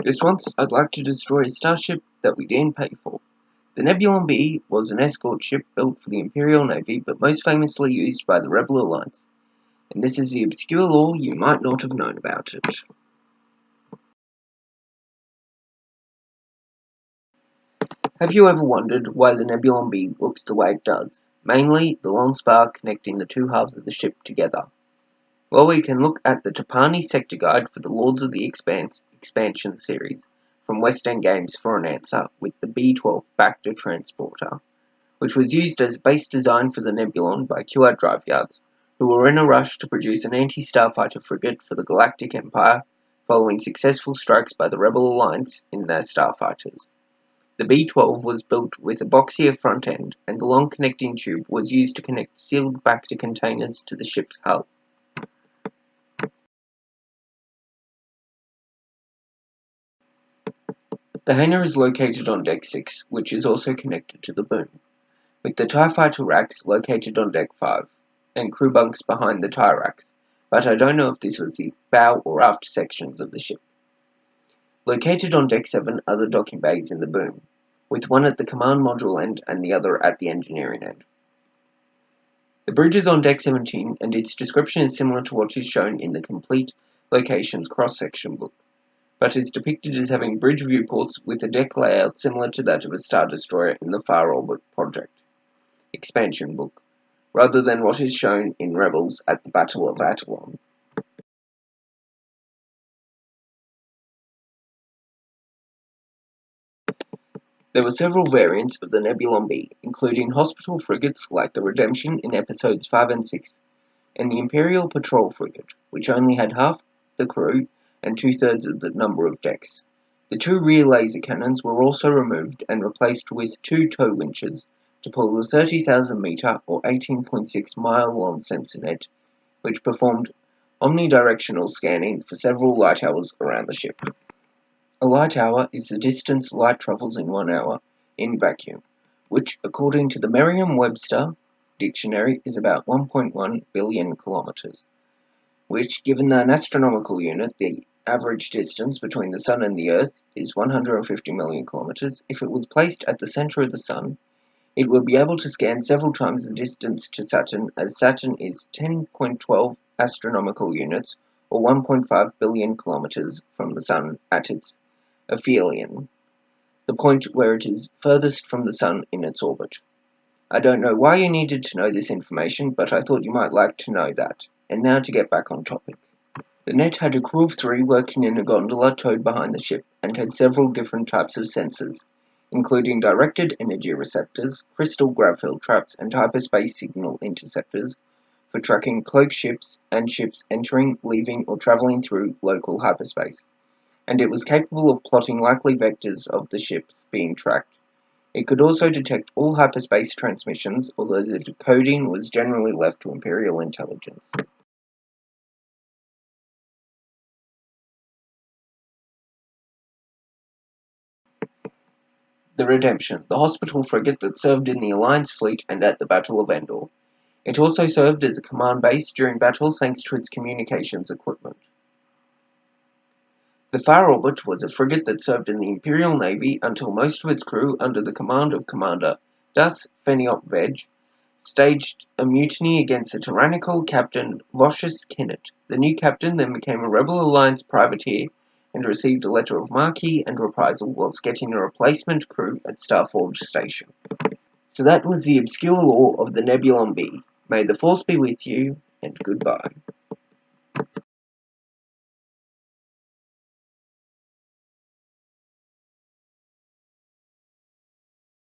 Just once, I'd like to destroy a starship that we didn't pay for. The Nebulon B was an escort ship built for the Imperial Navy, but most famously used by the Rebel Alliance. And this is the obscure lore you might not have known about it. Have you ever wondered why the Nebulon B looks the way it does? Mainly, the long spar connecting the two halves of the ship together. Well, we can look at the Trapani Sector Guide for the Lords of the Expanse expansion series from West End Games for an answer with the B-12 Bacta transporter, which was used as base design for the Nebulon by QR Drive Yards, who were in a rush to produce an anti-starfighter frigate for the Galactic Empire following successful strikes by the Rebel Alliance in their starfighters. The B-12 was built with a boxier front end, and the long connecting tube was used to connect sealed Bacta containers to the ship's hull. The hangar is located on Deck 6, which is also connected to the boom, with the TIE fighter racks located on Deck 5, and crew bunks behind the TIE racks, but I don't know if this was the bow or aft sections of the ship. Located on Deck 7 are the docking bays in the boom, with one at the command module end and the other at the engineering end. The bridge is on Deck 17, and its description is similar to what is shown in the complete locations cross-section book, but is depicted as having bridge viewports with a deck layout similar to that of a Star Destroyer in the Far Orbit Project expansion book, rather than what is shown in Rebels at the Battle of Attilan. There were several variants of the Nebulon B, including hospital frigates like the Redemption in episodes 5 and 6, and the Imperial Patrol frigate, which only had half the crew and two-thirds of the number of decks. The two rear laser cannons were also removed and replaced with two tow winches to pull the 30,000 metre or 18.6 mile long sensor net, which performed omnidirectional scanning for several light hours around the ship. A light hour is the distance light travels in 1 hour in vacuum, which, according to the Merriam-Webster dictionary, is about 1.1 billion kilometres, which, given an astronomical unit, the average distance between the Sun and the Earth is 150 million kilometres. If it was placed at the centre of the Sun, it would be able to scan several times the distance to Saturn, as Saturn is 10.12 astronomical units, or 1.5 billion kilometres from the Sun at its aphelion, the point where it is furthest from the Sun in its orbit. I don't know why you needed to know this information, but I thought you might like to know that. And now to get back on topic. The net had a crew of 3 working in a gondola towed behind the ship and had several different types of sensors, including directed energy receptors, crystal gravfield traps, and hyperspace signal interceptors for tracking cloaked ships and ships entering, leaving, or traveling through local hyperspace. And it was capable of plotting likely vectors of the ships being tracked. It could also detect all hyperspace transmissions, although the decoding was generally left to Imperial intelligence. The Redemption, the hospital frigate that served in the Alliance fleet and at the Battle of Endor. It also served as a command base during battle thanks to its communications equipment. The Far Orbit was a frigate that served in the Imperial Navy until most of its crew, under the command of Commander Das Feniop Veg, staged a mutiny against the tyrannical Captain Vossius Kinnet. The new captain then became a Rebel Alliance privateer and received a letter of marque and reprisal whilst getting a replacement crew at Starforge Station. So that was the obscure lore of the Nebulon B. May the Force be with you, and goodbye.